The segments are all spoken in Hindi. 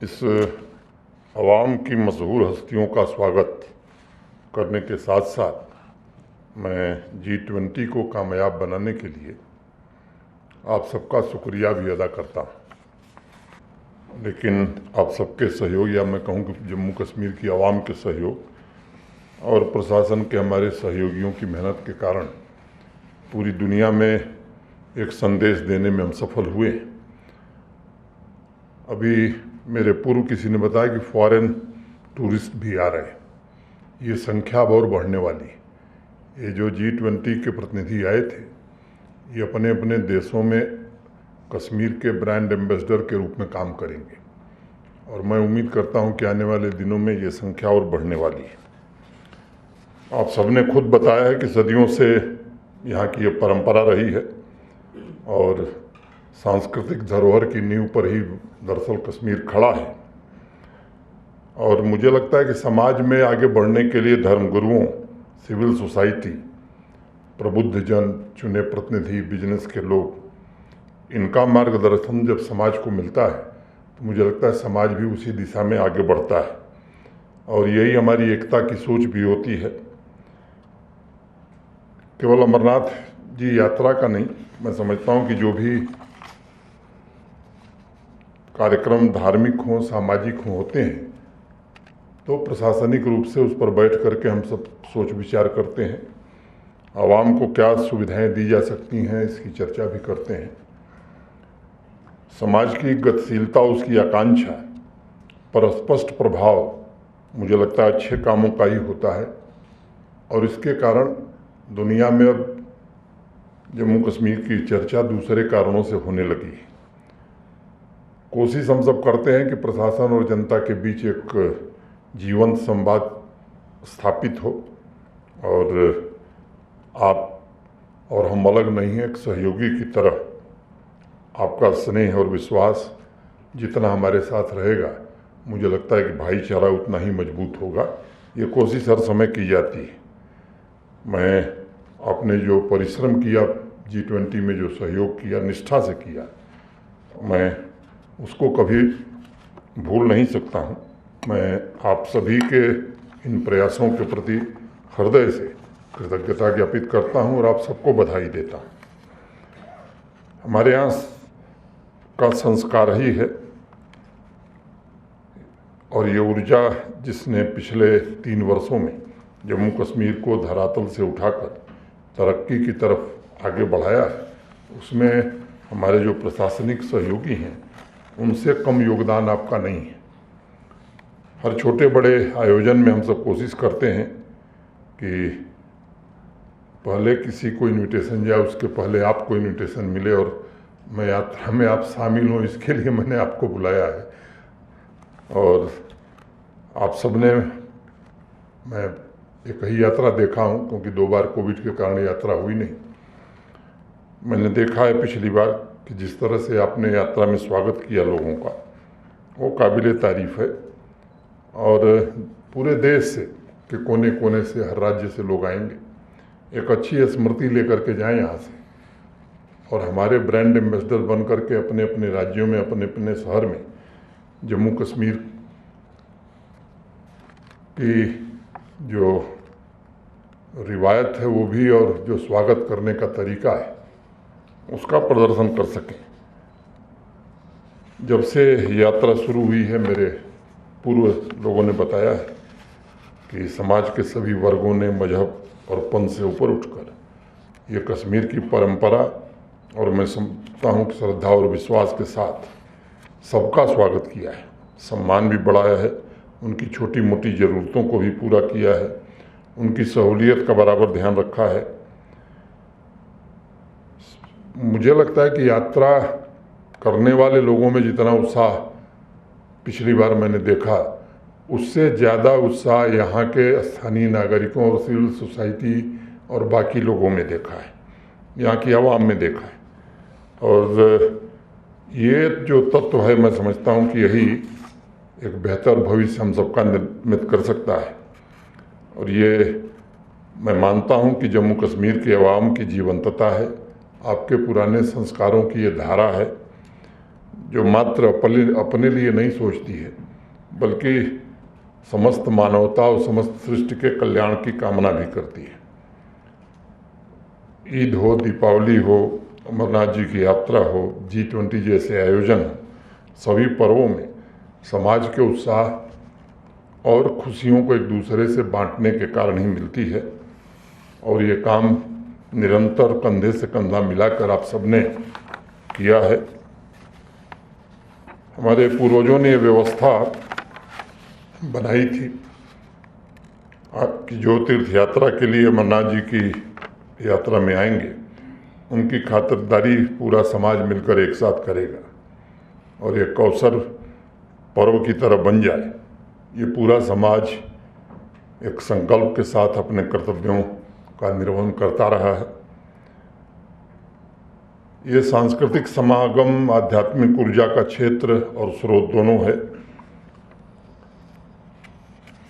इस अवाम की मशहूर हस्तियों का स्वागत करने के साथ साथ मैं G20 को कामयाब बनाने के लिए आप सबका शुक्रिया भी अदा करता हूँ। लेकिन आप सबके सहयोग, या मैं कहूँ कि जम्मू कश्मीर की आवाम के सहयोग और प्रशासन के हमारे सहयोगियों की मेहनत के कारण पूरी दुनिया में एक संदेश देने में हम सफल हुए। अभी मेरे पूर्व किसी ने बताया कि फॉरेन टूरिस्ट भी आ रहे हैं, ये संख्या अब और बढ़ने वाली है। ये जो G20 के प्रतिनिधि आए थे, ये अपने अपने देशों में कश्मीर के ब्रांड एम्बेसडर के रूप में काम करेंगे और मैं उम्मीद करता हूं कि आने वाले दिनों में ये संख्या और बढ़ने वाली है। आप सबने खुद बताया है कि सदियों से यहाँ की ये परंपरा रही है और सांस्कृतिक धरोहर की नींव पर ही दरअसल कश्मीर खड़ा है। और मुझे लगता है कि समाज में आगे बढ़ने के लिए धर्मगुरुओं, सिविल सोसाइटी, प्रबुद्धजन, चुने प्रतिनिधि, बिजनेस के लोग, इनका मार्गदर्शन जब समाज को मिलता है तो मुझे लगता है समाज भी उसी दिशा में आगे बढ़ता है और यही हमारी एकता की सोच भी होती है। केवल अमरनाथ जी यात्रा का नहीं, मैं समझता हूँ कि जो भी कार्यक्रम धार्मिक हों, सामाजिक होते हैं, तो प्रशासनिक रूप से उस पर बैठ करके हम सब सोच विचार करते हैं। आवाम को क्या सुविधाएं दी जा सकती हैं, इसकी चर्चा भी करते हैं। समाज की गतिशीलता, उसकी आकांक्षा पर स्पष्ट प्रभाव मुझे लगता है अच्छे कामों का ही होता है और इसके कारण दुनिया में अब जम्मू कश्मीर की चर्चा दूसरे कारणों से होने लगी है। कोशिश हम सब करते हैं कि प्रशासन और जनता के बीच एक जीवंत संवाद स्थापित हो और आप और हम अलग नहीं हैं। एक सहयोगी की तरह आपका स्नेह और विश्वास जितना हमारे साथ रहेगा, मुझे लगता है कि भाईचारा उतना ही मजबूत होगा। ये कोशिश हर समय की जाती है। मैं आपने जो परिश्रम किया, G20 में जो सहयोग किया, निष्ठा से किया, मैं उसको कभी भूल नहीं सकता हूँ। मैं आप सभी के इन प्रयासों के प्रति हृदय से कृतज्ञता ज्ञापित करता हूँ और आप सबको बधाई देता हूँ। हमारे यहाँ का संस्कार ही है और ये ऊर्जा जिसने पिछले 3 वर्षों में जम्मू कश्मीर को धरातल से उठाकर तरक्की की तरफ आगे बढ़ाया है, उसमें हमारे जो प्रशासनिक सहयोगी हैं उनसे कम योगदान आपका नहीं है। हर छोटे बड़े आयोजन में हम सब कोशिश करते हैं कि पहले किसी को इनविटेशन जाए, उसके पहले आपको इनविटेशन मिले और मैं यात्रा में आप शामिल हों, इसके लिए मैंने आपको बुलाया है। और आप सबने, मैं एक ही यात्रा देखा हूँ क्योंकि 2 बार कोविड के कारण यात्रा हुई नहीं। मैंने देखा है पिछली बार कि जिस तरह से आपने यात्रा में स्वागत किया लोगों का, वो काबिले तारीफ़ है। और पूरे देश से के कोने कोने से, हर राज्य से लोग आएंगे। एक अच्छी स्मृति लेकर के जाएं यहाँ से और हमारे ब्रांड एम्बेसडर बन करके अपने अपने राज्यों में, अपने अपने शहर में जम्मू कश्मीर की जो रिवायत है वो भी, और जो स्वागत करने का तरीका है उसका प्रदर्शन कर सकें। जब से यात्रा शुरू हुई है, मेरे पूर्व लोगों ने बताया है कि समाज के सभी वर्गों ने मजहब और पंथ से ऊपर उठकर ये कश्मीर की परंपरा, और मैं समझता हूँ कि श्रद्धा और विश्वास के साथ सबका स्वागत किया है, सम्मान भी बढ़ाया है, उनकी छोटी मोटी ज़रूरतों को भी पूरा किया है, उनकी सहूलियत का बराबर ध्यान रखा है। मुझे लगता है कि यात्रा करने वाले लोगों में जितना उत्साह पिछली बार मैंने देखा, उससे ज़्यादा उत्साह यहाँ के स्थानीय नागरिकों और सिविल सोसाइटी और बाकी लोगों में देखा है, यहाँ की आवाम में देखा है। और ये जो तत्व है, मैं समझता हूँ कि यही एक बेहतर भविष्य हम सबका निर्मित कर सकता है। और ये मैं मानता हूँ कि जम्मू कश्मीर के आवाम की जीवंतता है, आपके पुराने संस्कारों की ये धारा है जो मात्र अपने लिए नहीं सोचती है, बल्कि समस्त मानवता और समस्त सृष्टि के कल्याण की कामना भी करती है। ईद हो, दीपावली हो, अमरनाथ जी की यात्रा हो, G20 जैसे आयोजन हो, सभी पर्वों में समाज के उत्साह और खुशियों को एक दूसरे से बांटने के कारण ही मिलती है। और ये काम निरंतर कंधे से कंधा मिलाकर आप सबने किया है। हमारे पूर्वजों ने व्यवस्था बनाई थी कि जो तीर्थ यात्रा के लिए अमरनाथ जी की यात्रा में आएंगे, उनकी खातिरदारी पूरा समाज मिलकर एक साथ करेगा और एक अवसर पर्व की तरह बन जाए। ये पूरा समाज एक संकल्प के साथ अपने कर्तव्यों का निर्वहन करता रहा है। ये सांस्कृतिक समागम आध्यात्मिक ऊर्जा का क्षेत्र और स्रोत दोनों है।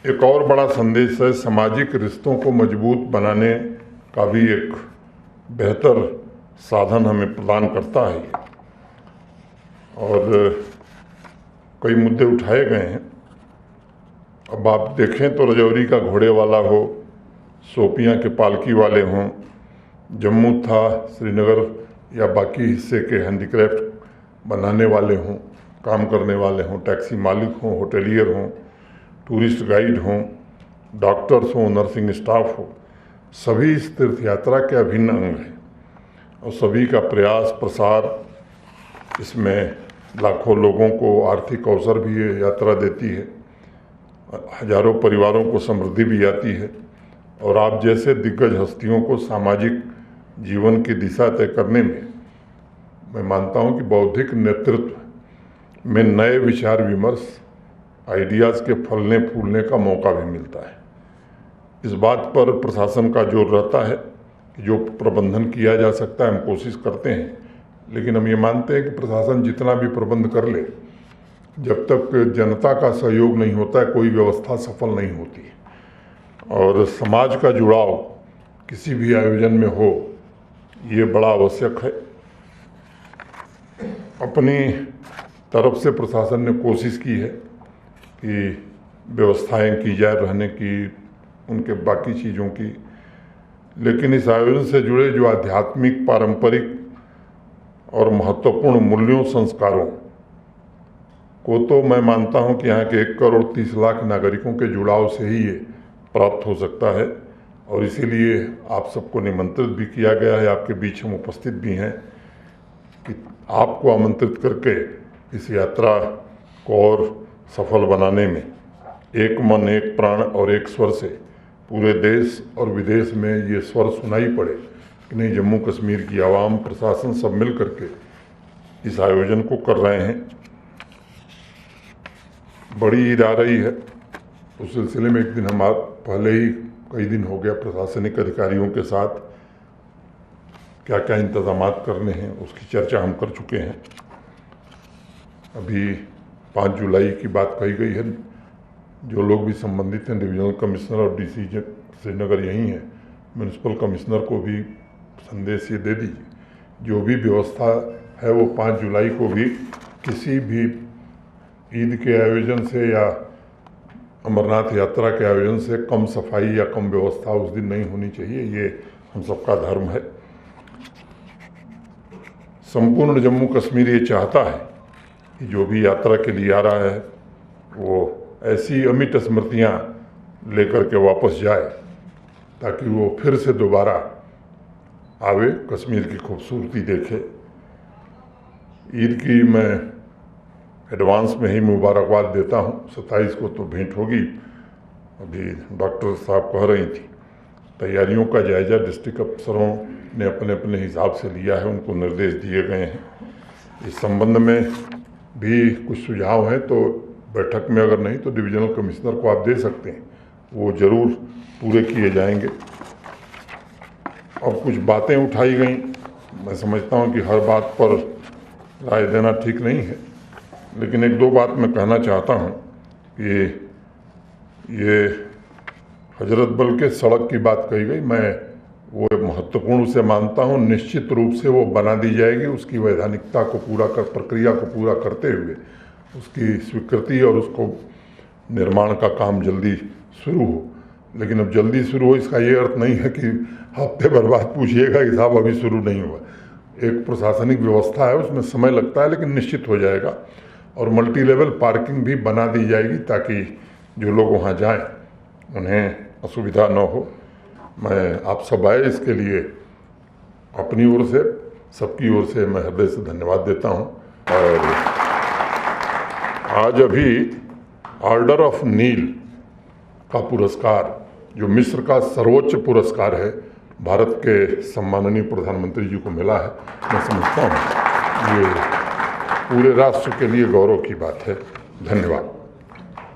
एक और बड़ा संदेश है, सामाजिक रिश्तों को मजबूत बनाने का भी एक बेहतर साधन हमें प्रदान करता है। और कई मुद्दे उठाए गए हैं। अब आप देखें तो रजौरी का घोड़े वाला हो, शोपियां के पालकी वाले हों, जम्मू था, श्रीनगर या बाकी हिस्से के हैंडीक्राफ्ट बनाने वाले हों, काम करने वाले हों, टैक्सी मालिक हों, होटेलियर हों, टूरिस्ट गाइड हों, डॉक्टर्स हों, नर्सिंग स्टाफ हो, सभी इस तीर्थ यात्रा के अभिन्न अंग हैं और सभी का प्रयास प्रसार इसमें लाखों लोगों को आर्थिक अवसर भी ये यात्रा देती है, हजारों परिवारों को समृद्धि भी आती है और आप जैसे दिग्गज हस्तियों को सामाजिक जीवन की दिशा तय करने में मैं मानता हूं कि बौद्धिक नेतृत्व में नए विचार विमर्श, आइडियाज़ के फलने फूलने का मौका भी मिलता है। इस बात पर प्रशासन का जोर रहता है कि जो प्रबंधन किया जा सकता है हम कोशिश करते हैं, लेकिन हम ये मानते हैं कि प्रशासन जितना भी प्रबंध कर ले, जब तक जनता का सहयोग नहीं होता है कोई व्यवस्था सफल नहीं होती। और समाज का जुड़ाव किसी भी आयोजन में हो, ये बड़ा आवश्यक है। अपनी तरफ से प्रशासन ने कोशिश की है कि व्यवस्थाएं की जाए रहने की, उनके बाकी चीज़ों की, लेकिन इस आयोजन से जुड़े जो आध्यात्मिक, पारंपरिक और महत्वपूर्ण मूल्यों, संस्कारों को तो मैं मानता हूं कि यहाँ के 1 करोड़ 30 लाख नागरिकों के जुड़ाव से ही ये प्राप्त हो सकता है। और इसीलिए आप सबको निमंत्रित भी किया गया है, आपके बीच हम उपस्थित भी हैं कि आपको आमंत्रित करके इस यात्रा को और सफल बनाने में एक मन, एक प्राण और एक स्वर से पूरे देश और विदेश में ये स्वर सुनाई पड़े कि नहीं, जम्मू कश्मीर की आवाम, प्रशासन सब मिल करके इस आयोजन को कर रहे हैं। बड़ी ईद आ रही है, उस सिलसिले में एक दिन हम पहले ही कई दिन हो गया प्रशासनिक अधिकारियों के साथ क्या क्या इंतजामात करने हैं उसकी चर्चा हम कर चुके हैं। अभी 5 जुलाई की बात कही गई है। जो लोग भी संबंधित हैं, डिविजनल कमिश्नर और DC श्रीनगर यहीं हैं, म्यूनिसिपल कमिश्नर को भी संदेश ये दे दीजिए, जो भी व्यवस्था है वो 5 जुलाई को भी किसी भी ईद के आयोजन से या अमरनाथ यात्रा के आयोजन से कम सफाई या कम व्यवस्था उस दिन नहीं होनी चाहिए। ये हम सबका धर्म है। संपूर्ण जम्मू कश्मीर ये चाहता है कि जो भी यात्रा के लिए आ रहा है वो ऐसी अमिट स्मृतियाँ लेकर के वापस जाए ताकि वो फिर से दोबारा आवे, कश्मीर की खूबसूरती देखे। ईद की मैं एडवांस में ही मुबारकबाद देता हूँ। 27 को तो भेंट होगी, अभी डॉक्टर साहब कह रही थी। तैयारियों का जायजा डिस्ट्रिक्ट अफसरों ने अपने अपने हिसाब से लिया है, उनको निर्देश दिए गए हैं। इस संबंध में भी कुछ सुझाव हैं तो बैठक में, अगर नहीं तो डिविजनल कमिश्नर को आप दे सकते हैं, वो ज़रूर पूरे किए जाएंगे। और कुछ बातें उठाई गई, मैं समझता हूँ कि हर बात पर राय देना ठीक नहीं है, लेकिन 1-2 बात मैं कहना चाहता हूँ कि ये हजरत बल के सड़क की बात कही गई। मैं वो महत्वपूर्ण उसे मानता हूँ। निश्चित रूप से वो बना दी जाएगी। उसकी वैधानिकता को प्रक्रिया को पूरा करते हुए उसकी स्वीकृति और उसको निर्माण का काम जल्दी शुरू हो। लेकिन अब जल्दी शुरू हो इसका ये अर्थ नहीं है कि हफ्ते भर बाद पूछिएगा कि साहब अभी शुरू नहीं हुआ। एक प्रशासनिक व्यवस्था है, उसमें समय लगता है, लेकिन निश्चित हो जाएगा। और मल्टी लेवल पार्किंग भी बना दी जाएगी ताकि जो लोग वहाँ जाएं उन्हें असुविधा न हो। मैं आप सब आए इसके लिए अपनी ओर से, सबकी ओर से मैं हृदय से धन्यवाद देता हूँ। और आज अभी ऑर्डर ऑफ नील का पुरस्कार, जो मिस्र का सर्वोच्च पुरस्कार है, भारत के सम्माननीय प्रधानमंत्री जी को मिला है। मैं समझता हूँ ये पूरे राष्ट्र के लिए गौरव की बात है। धन्यवाद।